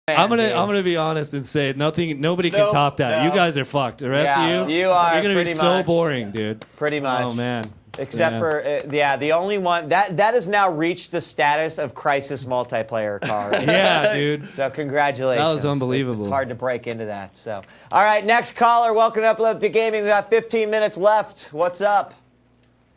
I'm gonna be honest and say nobody can top that. You guys are fucked. The rest of you are. You're gonna be pretty so much. boring, dude. Pretty much. Oh man. Except for the only one that has now reached the status of crisis multiplayer car. Yeah, dude. So congratulations. That was unbelievable. It's hard to break into that. So, all right, next caller. Welcome to Epileptic Gaming. We got 15 minutes left. What's up?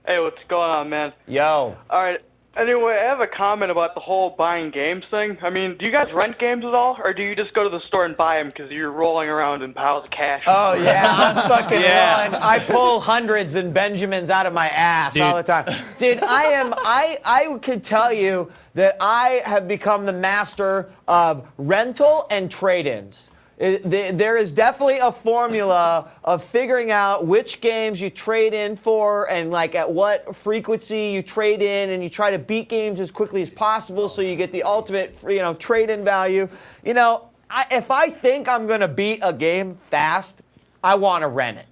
Hey, what's going on, man? Yo. All right. Anyway, I have a comment about the whole buying games thing. I mean, do you guys rent games at all, or do you just go to the store and buy them because you're rolling around in piles of cash? Oh, yeah, I'm fucking rolling. I pull hundreds and Benjamins out of my ass all the time. Dude, I could tell you that I have become the master of rental and trade-ins. There is definitely a formula of figuring out which games you trade in for and like at what frequency you trade in, and you try to beat games as quickly as possible so you get the ultimate, trade-in value. If I think I'm going to beat a game fast, I want to rent it,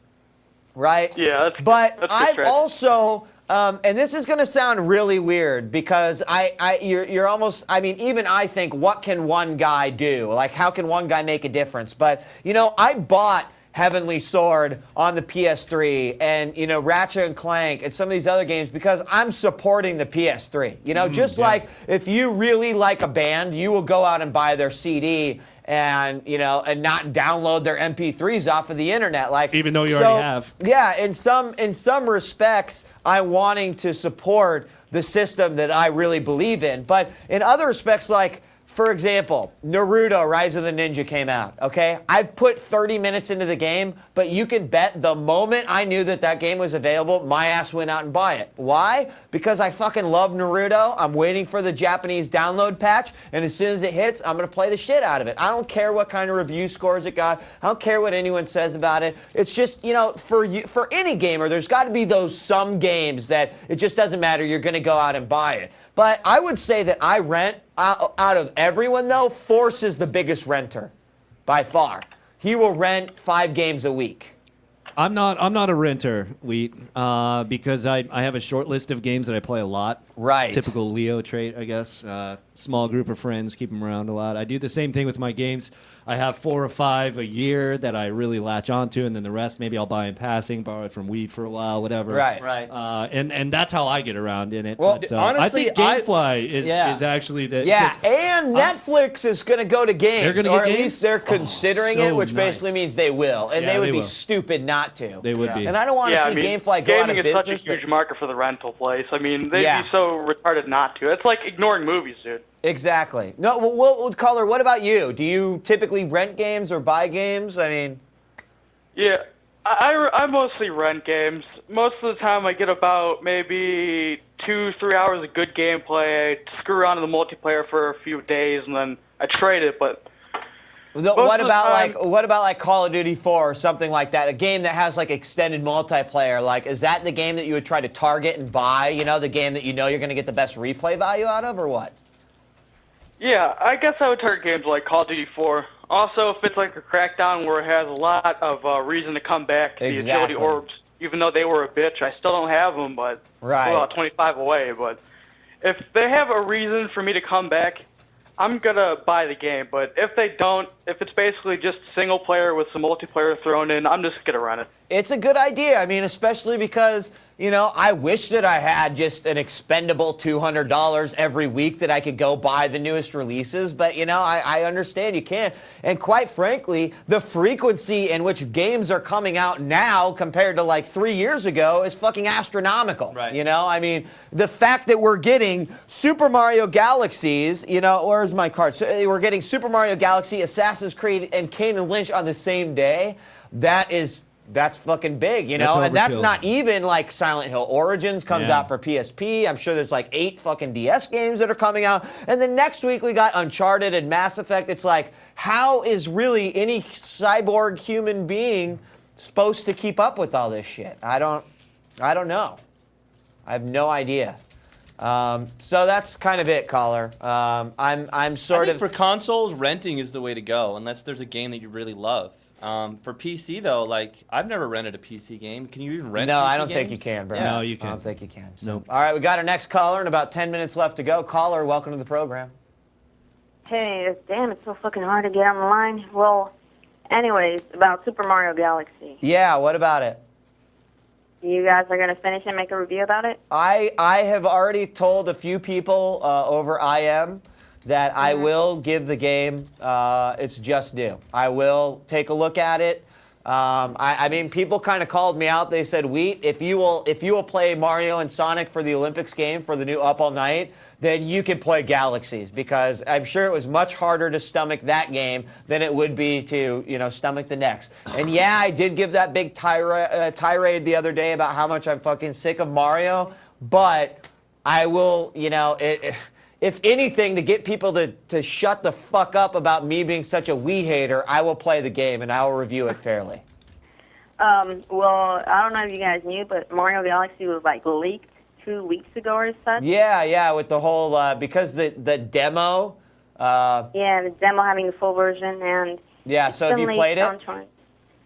right? Yeah, but that's I've also... and this is going to sound really weird because you're almost, I mean, even I think, what can one guy do? Like, how can one guy make a difference? But, I bought Heavenly Sword on the PS3 and, Ratchet and Clank and some of these other games because I'm supporting the PS3. Like if you really like a band, you will go out and buy their CD and and not download their MP3s off of the internet, like even though you already have. Yeah, in some respects, I'm wanting to support the system that I really believe in, but in other respects, like for example, Naruto Rise of the Ninja came out, okay? I've put 30 minutes into the game, but you can bet the moment I knew that game was available, my ass went out and buy it. Why? Because I fucking love Naruto. I'm waiting for the Japanese download patch, and as soon as it hits, I'm going to play the shit out of it. I don't care what kind of review scores it got. I don't care what anyone says about it. It's just, for any gamer, there's got to be some games that it just doesn't matter. You're going to go out and buy it. But I would say that I rent, out of everyone though, Force is the biggest renter by far. He will rent 5 games a week. I'm not a renter, Wheat, because I have a short list of games that I play a lot. Right. Typical Leo trait, I guess. Small group of friends, keep them around a lot. I do the same thing with my games. I have 4 or 5 a year that I really latch onto, and then the rest maybe I'll buy in passing, borrow it from Wheat for a while, whatever. Right. And that's how I get around in it. Well, but, honestly, I think GameFly is actually the... Yeah, and Netflix is going to go to games. They're gonna or get at games? least they're considering it, which basically means they will. And they would be will. stupid not to. They would be. And I don't want to see GameFly go out of gaming business. is such a huge market for the rental place. I mean, they'd be so retarded not to. It's like ignoring movies, dude. Exactly. No, well, Caller, what about you? Do you typically rent games or buy games? I mean... Yeah, I mostly rent games. Most of the time I get about maybe 2-3 hours of good gameplay. I screw around in the multiplayer for a few days, and then I trade it, but... What about like Call of Duty 4 or something like that? A game that has like extended multiplayer. Like, is that the game that you would try to target and buy? The game that you're going to get the best replay value out of, or what? Yeah, I guess I would target games like Call of Duty 4. Also, if it's like a Crackdown where it has a lot of reason to come back, the agility orbs, even though they were a bitch, I still don't have them, but right. About 25 away. But if they have a reason for me to come back, I'm going to buy the game. But if they don't, if it's basically just single player with some multiplayer thrown in, I'm just going to run it. It's a good idea. I mean, especially because... I wish that I had just an expendable $200 every week that I could go buy the newest releases. But, I understand you can't. And quite frankly, the frequency in which games are coming out now compared to like 3 years ago is fucking astronomical. Right. I mean, the fact that we're getting Super Mario Galaxies, where's my card? So we're getting Super Mario Galaxy, Assassin's Creed, and Kane and Lynch on the same day. That's fucking big, and that's not even like Silent Hill Origins comes out for PSP. I'm sure there's like 8 fucking DS games that are coming out. And then next week we got Uncharted and Mass Effect. It's like, how is really any cyborg human being supposed to keep up with all this shit? I don't know. I have no idea. So that's kind of it, Caller. I think for consoles, renting is the way to go, unless there's a game that you really love. For PC though, like I've never rented a PC game. Can you even rent? No, PC I don't games? think you can, bro. No, you can't. I don't think you can. So. Nope. All right, we got our next caller and about 10 minutes left to go. Caller, welcome to the program. Hey, damn, it's so fucking hard to get on the line. Well, anyways, about Super Mario Galaxy. Yeah, what about it? You guys are going to finish and make a review about it? I have already told a few people over IM that I will give the game its just due. I will take a look at it. I mean, people kind of called me out. They said, "Wheat, if you will play Mario and Sonic for the Olympics game for the new Up All Night, then you can play Galaxies," because I'm sure it was much harder to stomach that game than it would be to stomach the next. And yeah, I did give that big tirade the other day about how much I'm fucking sick of Mario, but I will, if anything, to get people to shut the fuck up about me being such a Wii hater, I will play the game and I will review it fairly. Well, I don't know if you guys knew, but Mario Galaxy was like leaked 2 weeks ago or such. Yeah, with the whole because the demo. Yeah, the demo having the full version and. Yeah, so have you played it?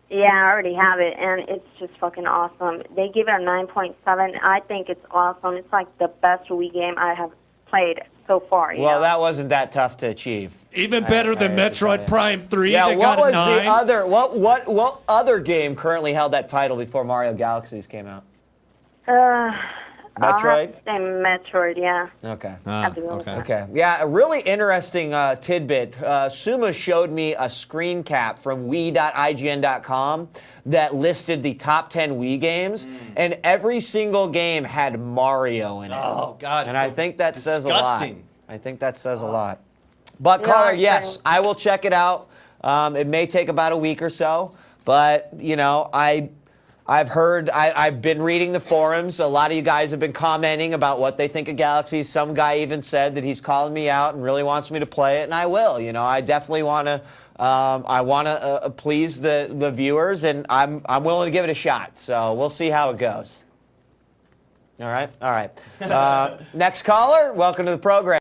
Yeah, I already have it, and it's just fucking awesome. They give it a 9.7. I think it's awesome. It's like the best Wii game I have played so far. Well, that wasn't that tough to achieve. Even better than Metroid Prime 3. Yeah, that what got a was 9. the other? What other game currently held that title before Mario Galaxies came out? I'll Metroid? have to say Metroid, yeah. Okay. Have to go with that. Okay. Yeah, a really interesting tidbit. Suma showed me a screen cap from Wii.ign.com that listed the top 10 Wii games, and every single game had Mario in it. Oh, God. And I think that says a lot. disgusting. I think that says a lot. But, caller, yes, I will check it out. It may take about a week or so, but, I've been reading the forums. A lot of you guys have been commenting about what they think of Galaxies. Some guy even said that he's calling me out and really wants me to play it, and I will. I definitely want to. Please the viewers, and I'm willing to give it a shot. So we'll see how it goes. All right. Next caller. Welcome to the program.